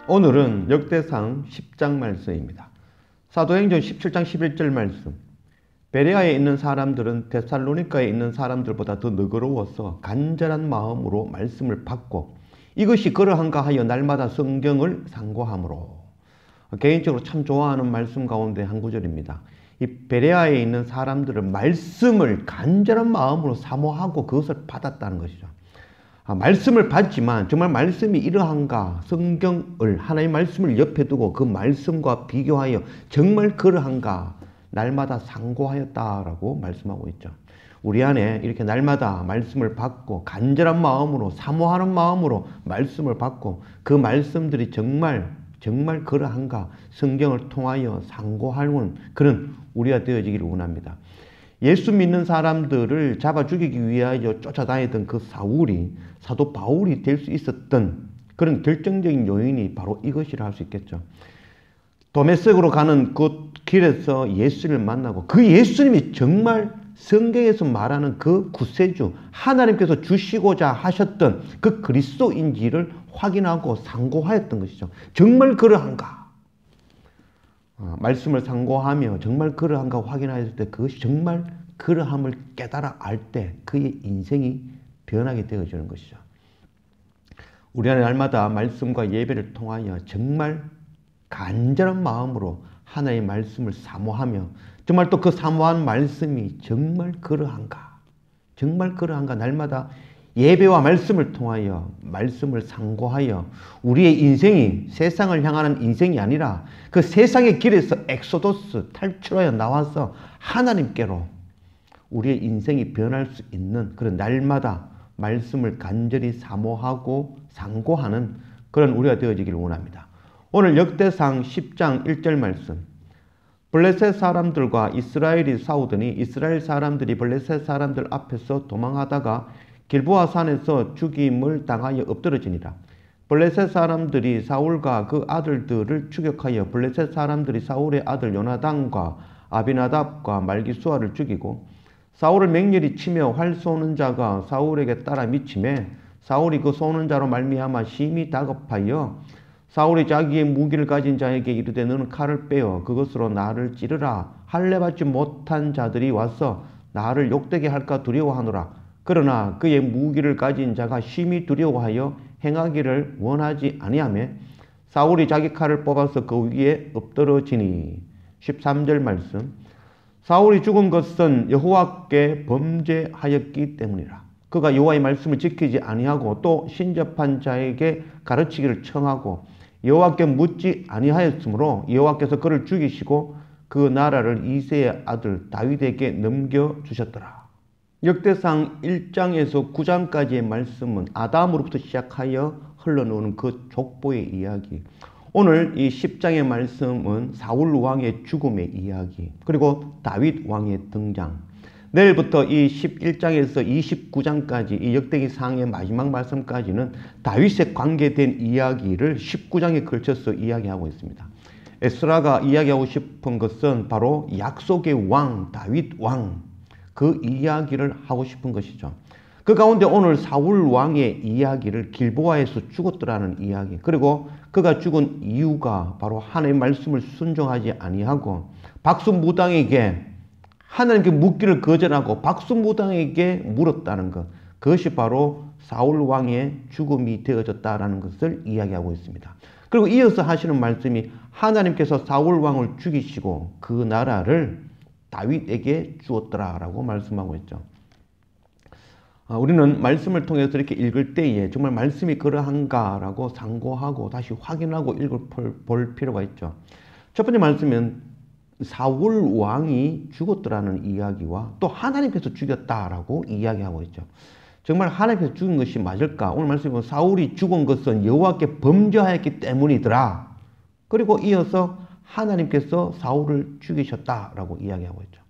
오늘은 역대상 10장 말씀입니다. 사도행전 17장 11절 말씀. 베레아에 있는 사람들은 데살로니가에 있는 사람들보다 더 너그러워서 간절한 마음으로 말씀을 받고 이것이 그러한가 하여 날마다 성경을 상고하므로. 개인적으로 참 좋아하는 말씀 가운데 한 구절입니다. 이 베레아에 있는 사람들은 말씀을 간절한 마음으로 사모하고 그것을 받았다는 것이죠. 말씀을 받지만 정말 말씀이 이러한가, 성경을, 하나님의 말씀을 옆에 두고 그 말씀과 비교하여 정말 그러한가 날마다 상고하였다라고 말씀하고 있죠. 우리 안에 이렇게 날마다 말씀을 받고 간절한 마음으로, 사모하는 마음으로 말씀을 받고 그 말씀들이 정말 그러한가 성경을 통하여 상고하는 그런 우리가 되어지기를 원합니다. 예수 믿는 사람들을 잡아 죽이기 위하여 쫓아다니던 그 사울이 사도 바울이 될 수 있었던 그런 결정적인 요인이 바로 이것이라 할 수 있겠죠. 도메섹으로 가는 그 길에서 예수를 만나고 그 예수님이 정말 성경에서 말하는 그 구세주, 하나님께서 주시고자 하셨던 그 그리스도인지를 확인하고 상고하였던 것이죠. 정말 그러한가? 말씀을 상고하며 정말 그러한가 확인하였을 때 그것이 정말 그러함을 깨달아 알 때 그의 인생이 변하게 되어지는 것이죠. 우리 안에 날마다 말씀과 예배를 통하여 정말 간절한 마음으로 하나님의 말씀을 사모하며 정말 또 그 사모한 말씀이 정말 그러한가? 정말 그러한가? 날마다 예배와 말씀을 통하여 말씀을 상고하여 우리의 인생이 세상을 향하는 인생이 아니라 그 세상의 길에서 엑소더스 탈출하여 나와서 하나님께로 우리의 인생이 변할 수 있는 그런 날마다 말씀을 간절히 사모하고 상고하는 그런 우리가 되어지기를 원합니다. 오늘 역대상 10장 1절 말씀. 블레셋 사람들과 이스라엘이 싸우더니 이스라엘 사람들이 블레셋 사람들 앞에서 도망하다가 길보아 산에서 죽임을 당하여 엎드러지니라. 블레셋 사람들이 사울과 그 아들들을 추격하여 블레셋 사람들이 사울의 아들 요나단과 아비나답과 말기수아를 죽이고 사울을 맹렬히 치며 활 쏘는 자가 사울에게 따라 미치매 사울이 그 쏘는 자로 말미암아 심히 다급하여 사울이 자기의 무기를 가진 자에게 이르되 너는 칼을 빼어 그것으로 나를 찌르라. 할례 받지 못한 자들이 와서 나를 욕되게 할까 두려워하노라. 그러나 그의 무기를 가진 자가 심히 두려워하여 행하기를 원하지 아니하며 사울이 자기 칼을 뽑아서 그 위에 엎드러지니. 13절 말씀. 사울이 죽은 것은 여호와께 범죄하였기 때문이라. 그가 여호와의 말씀을 지키지 아니하고 또 신접한 자에게 가르치기를 청하고 여호와께 묻지 아니하였으므로 여호와께서 그를 죽이시고 그 나라를 이새의 아들 다윗에게 넘겨주셨더라. 역대상 1장에서 9장까지의 말씀은 아담으로부터 시작하여 흘러나오는 그 족보의 이야기. 오늘 이 10장의 말씀은 사울 왕의 죽음의 이야기, 그리고 다윗 왕의 등장. 내일부터 이 11장에서 29장까지 이 역대기상의 마지막 말씀까지는 다윗에 관계된 이야기를 19장에 걸쳐서 이야기하고 있습니다. 에스라가 이야기하고 싶은 것은 바로 약속의 왕, 다윗 왕, 그 이야기를 하고 싶은 것이죠. 그 가운데 오늘 사울 왕의 이야기를 길보아에서 죽었더라는 이야기, 그리고 그가 죽은 이유가 바로 하나님의 말씀을 순종하지 아니하고 박수무당에게 하나님께 묻기를 거절하고 박수무당에게 물었다는 것, 그것이 바로 사울 왕의 죽음이 되어졌다는 것을 이야기하고 있습니다. 그리고 이어서 하시는 말씀이 하나님께서 사울 왕을 죽이시고 그 나라를 다윗에게 주었더라라고 말씀하고 있죠. 우리는 말씀을 통해서 이렇게 읽을 때에 정말 말씀이 그러한가라고 상고하고 다시 확인하고 읽어볼 필요가 있죠. 첫 번째 말씀은 사울 왕이 죽었더라는 이야기와 또 하나님께서 죽였다라고 이야기하고 있죠. 정말 하나님께서 죽인 것이 맞을까? 오늘 말씀에 보면 사울이 죽은 것은 여호와께 범죄하였기 때문이더라. 그리고 이어서 하나님께서 사울을 죽이셨다라고 이야기하고 있죠.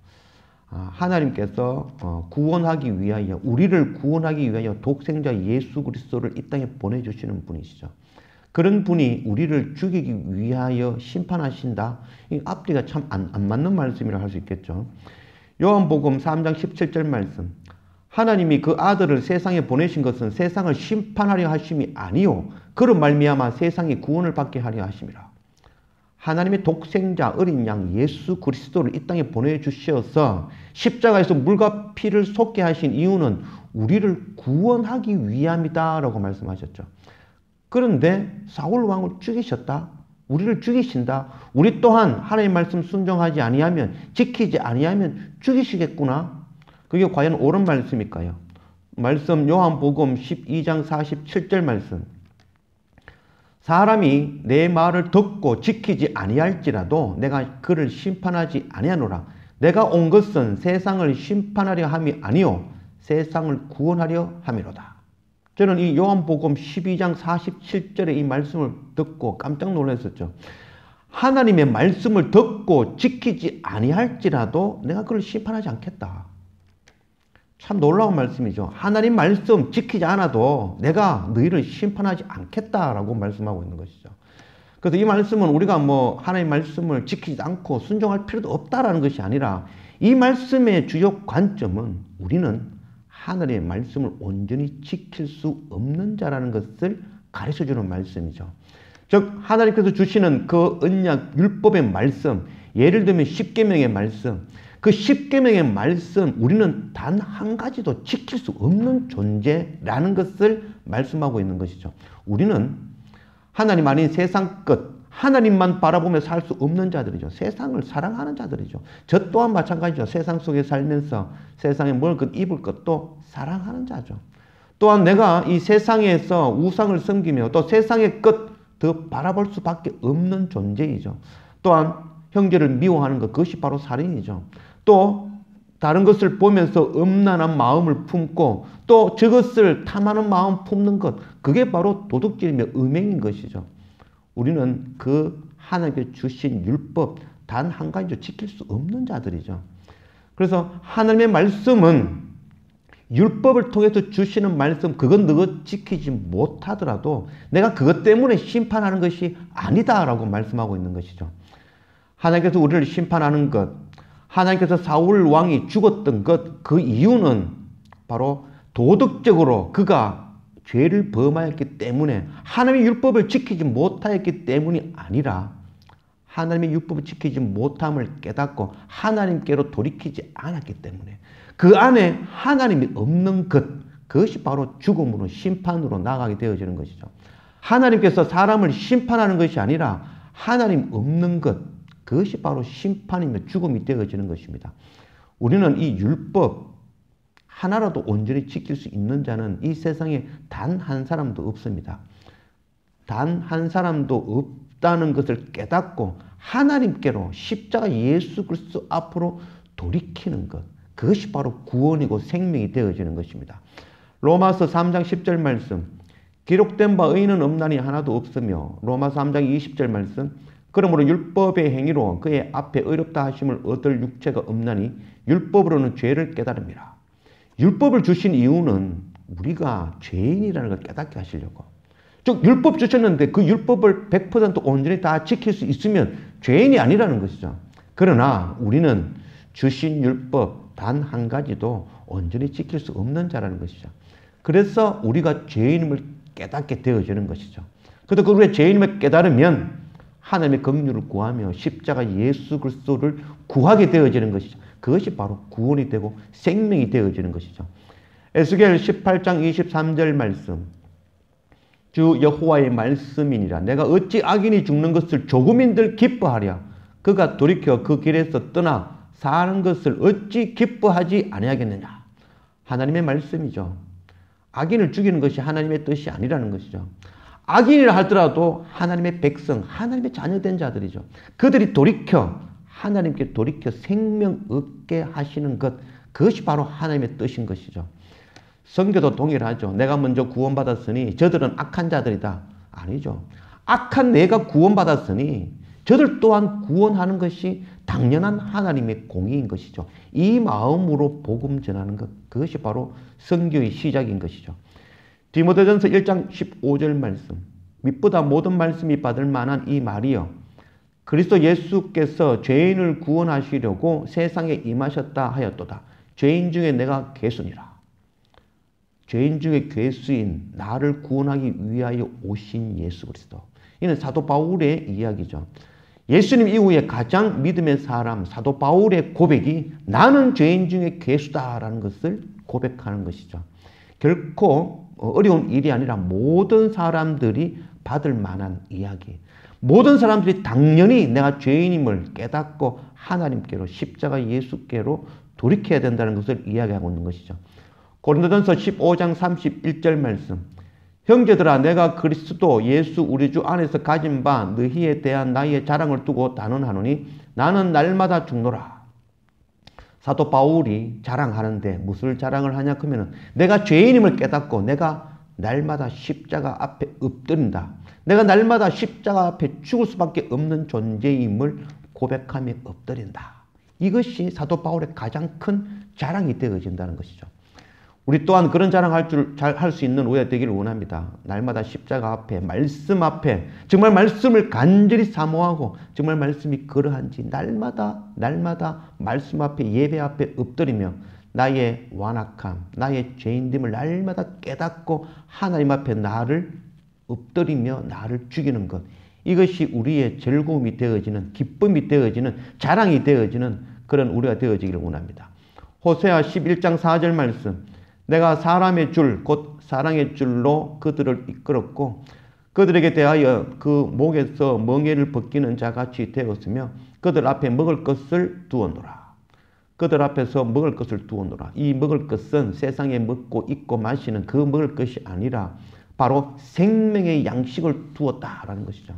하나님께서 구원하기 위하여, 우리를 구원하기 위하여 독생자 예수 그리스도를 이 땅에 보내주시는 분이시죠. 그런 분이 우리를 죽이기 위하여 심판하신다. 이 앞뒤가 참 안 맞는 말씀이라 할 수 있겠죠. 요한복음 3장 17절 말씀. 하나님이 그 아들을 세상에 보내신 것은 세상을 심판하려 하심이 아니요 그로 말미암아 세상이 구원을 받게 하려 하심이라. 하나님의 독생자 어린 양 예수 그리스도를 이 땅에 보내주셔서 십자가에서 물과 피를 쏟게 하신 이유는 우리를 구원하기 위함이다 라고 말씀하셨죠. 그런데 사울 왕을 죽이셨다. 우리를 죽이신다. 우리 또한 하나님의 말씀 순종하지 아니하면, 지키지 아니하면 죽이시겠구나. 그게 과연 옳은 말씀일까요? 말씀 요한복음 12장 47절 말씀. 사람이 내 말을 듣고 지키지 아니할지라도 내가 그를 심판하지 아니하노라. 내가 온 것은 세상을 심판하려 함이 아니요 세상을 구원하려 함이로다. 저는 이 요한복음 12장 47절의 이 말씀을 듣고 깜짝 놀랐었죠. 하나님의 말씀을 듣고 지키지 아니할지라도 내가 그를 심판하지 않겠다. 참 놀라운 말씀이죠. 하나님 말씀 지키지 않아도 내가 너희를 심판하지 않겠다라고 말씀하고 있는 것이죠. 그래서 이 말씀은 우리가 하나님 말씀을 지키지 않고 순종할 필요도 없다라는 것이 아니라 이 말씀의 주요 관점은 우리는 하나님의 말씀을 온전히 지킬 수 없는 자라는 것을 가르쳐주는 말씀이죠. 즉 하나님께서 주시는 그 언약 율법의 말씀, 예를 들면 십계명의 말씀, 그 십계명의 말씀 우리는 단 한 가지도 지킬 수 없는 존재라는 것을 말씀하고 있는 것이죠. 우리는 하나님 아닌 세상 것, 하나님만 바라보며 살 수 없는 자들이죠. 세상을 사랑하는 자들이죠. 저 또한 마찬가지죠. 세상 속에 살면서 세상에 먹을 것, 입을 것도 사랑하는 자죠. 또한 내가 이 세상에서 우상을 섬기며 또 세상의 것 더 바라볼 수밖에 없는 존재이죠. 또한 형제를 미워하는 것, 그것이 바로 살인이죠. 또 다른 것을 보면서 음란한 마음을 품고 또 저것을 탐하는 마음 품는 것, 그게 바로 도둑질이며 음행인 것이죠. 우리는 그 하나님께 주신 율법 단 한 가지도 지킬 수 없는 자들이죠. 그래서 하나님의 말씀은 율법을 통해서 주시는 말씀, 그건 너가 지키지 못하더라도 내가 그것 때문에 심판하는 것이 아니다라고 말씀하고 있는 것이죠. 하나님께서 우리를 심판하는 것, 하나님께서 사울 왕이 죽었던 것, 그 이유는 바로 도덕적으로 그가 죄를 범하였기 때문에 하나님의 율법을 지키지 못하였기 때문이 아니라 하나님의 율법을 지키지 못함을 깨닫고 하나님께로 돌이키지 않았기 때문에 그 안에 하나님이 없는 것, 그것이 바로 죽음으로 심판으로 나가게 되어지는 것이죠. 하나님께서 사람을 심판하는 것이 아니라 하나님 없는 것, 그것이 바로 심판이며 죽음이 되어지는 것입니다. 우리는 이 율법 하나라도 온전히 지킬 수 있는 자는 이 세상에 단 한 사람도 없습니다. 단 한 사람도 없다는 것을 깨닫고 하나님께로 십자가 예수 그리스도 앞으로 돌이키는 것, 그것이 바로 구원이고 생명이 되어지는 것입니다. 로마서 3장 10절 말씀, 기록된 바 의인은 없나니 하나도 없으며 로마서 3장 20절 말씀, 그러므로 율법의 행위로 그의 앞에 의롭다 하심을 얻을 육체가 없나니 율법으로는 죄를 깨달음이라. 율법을 주신 이유는 우리가 죄인이라는 걸 깨닫게 하시려고. 즉 율법 주셨는데 그 율법을 100% 온전히 다 지킬 수 있으면 죄인이 아니라는 것이죠. 그러나 우리는 주신 율법 단 한 가지도 온전히 지킬 수 없는 자라는 것이죠. 그래서 우리가 죄인임을 깨닫게 되어지는 것이죠. 그래서 우리가 죄인임을 깨달으면 하나님의 긍휼을 구하며 십자가 예수 그리스도를 구하게 되어지는 것이죠. 그것이 바로 구원이 되고 생명이 되어지는 것이죠. 에스겔 18장 23절 말씀, 주 여호와의 말씀이니라. 내가 어찌 악인이 죽는 것을 조금인들 기뻐하랴. 그가 돌이켜 그 길에서 떠나 사는 것을 어찌 기뻐하지 아니하겠느냐. 하나님의 말씀이죠. 악인을 죽이는 것이 하나님의 뜻이 아니라는 것이죠. 악인이라 하더라도 하나님의 백성, 하나님의 자녀된 자들이죠. 그들이 돌이켜 하나님께 돌이켜 생명 얻게 하시는 것, 그것이 바로 하나님의 뜻인 것이죠. 성경도 동일하죠. 내가 먼저 구원받았으니 저들은 악한 자들이다. 아니죠. 악한 내가 구원받았으니 저들 또한 구원하는 것이 당연한 하나님의 공의인 것이죠. 이 마음으로 복음 전하는 것, 그것이 바로 선교의 시작인 것이죠. 디모데전서 1장 15절 말씀, 밑보다 모든 말씀이 받을 만한 이 말이여, 그리스도 예수께서 죄인을 구원하시려고 세상에 임하셨다 하였도다. 죄인 중에 내가 개순이라. 죄인 중에 괴수인 나를 구원하기 위하여 오신 예수 그리스도. 이는 사도 바울의 이야기죠. 예수님 이후에 가장 믿음의 사람 사도 바울의 고백이 나는 죄인 중에 괴수다라는 것을 고백하는 것이죠. 결코 어려운 일이 아니라 모든 사람들이 받을 만한 이야기. 모든 사람들이 당연히 내가 죄인임을 깨닫고 하나님께로 십자가 예수께로 돌이켜야 된다는 것을 이야기하고 있는 것이죠. 고린도전서 15장 31절 말씀. 형제들아 내가 그리스도 예수 우리 주 안에서 가진 바 너희에 대한 나의 자랑을 두고 단언하노니 나는 날마다 죽노라. 사도 바울이 자랑하는데 무슨 자랑을 하냐 하면 내가 죄인임을 깨닫고 내가 날마다 십자가 앞에 엎드린다. 내가 날마다 십자가 앞에 죽을 수밖에 없는 존재임을 고백하며 엎드린다. 이것이 사도 바울의 가장 큰 자랑이 되어진다는 것이죠. 우리 또한 그런 자랑할 수 있는 우리가 되기를 원합니다. 날마다 십자가 앞에 말씀 앞에 정말 말씀을 간절히 사모하고 정말 말씀이 그러한지 날마다 말씀 앞에 예배 앞에 엎드리며 나의 완악함 나의 죄인됨을 날마다 깨닫고 하나님 앞에 나를 엎드리며 나를 죽이는 것, 이것이 우리의 즐거움이 되어지는 기쁨이 되어지는 자랑이 되어지는 그런 우리가 되어지기를 원합니다. 호세아 11장 4절 말씀. 내가 사람의 줄 곧 사랑의 줄로 그들을 이끌었고 그들에게 대하여 그 목에서 멍에를 벗기는 자같이 되었으며 그들 앞에 먹을 것을 두었노라. 그들 앞에서 먹을 것을 두었노라. 이 먹을 것은 세상에 먹고 입고 마시는 그 먹을 것이 아니라 바로 생명의 양식을 두었다라는 것이죠.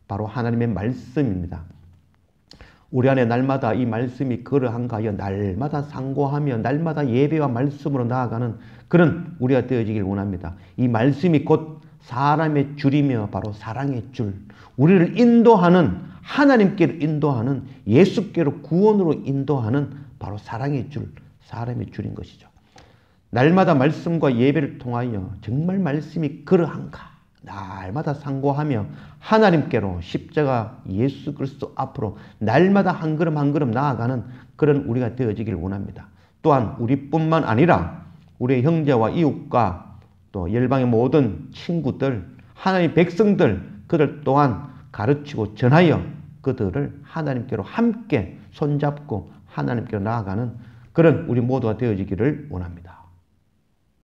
바로 하나님의 말씀입니다. 우리 안에 날마다 이 말씀이 그러한가 하여 날마다 상고하며 날마다 예배와 말씀으로 나아가는 그런 우리가 되어지길 원합니다. 이 말씀이 곧 사람의 줄이며 바로 사랑의 줄, 우리를 인도하는 하나님께로 인도하는 예수께로 구원으로 인도하는 바로 사랑의 줄, 사람의 줄인 것이죠. 날마다 말씀과 예배를 통하여 정말 말씀이 그러한가 날마다 상고하며 하나님께로 십자가 예수 그리스도 앞으로 날마다 한 걸음 한 걸음 나아가는 그런 우리가 되어지길 원합니다. 또한 우리뿐만 아니라 우리의 형제와 이웃과 또 열방의 모든 친구들, 하나님의 백성들, 그들 또한 가르치고 전하여 그들을 하나님께로 함께 손잡고 하나님께로 나아가는 그런 우리 모두가 되어지기를 원합니다.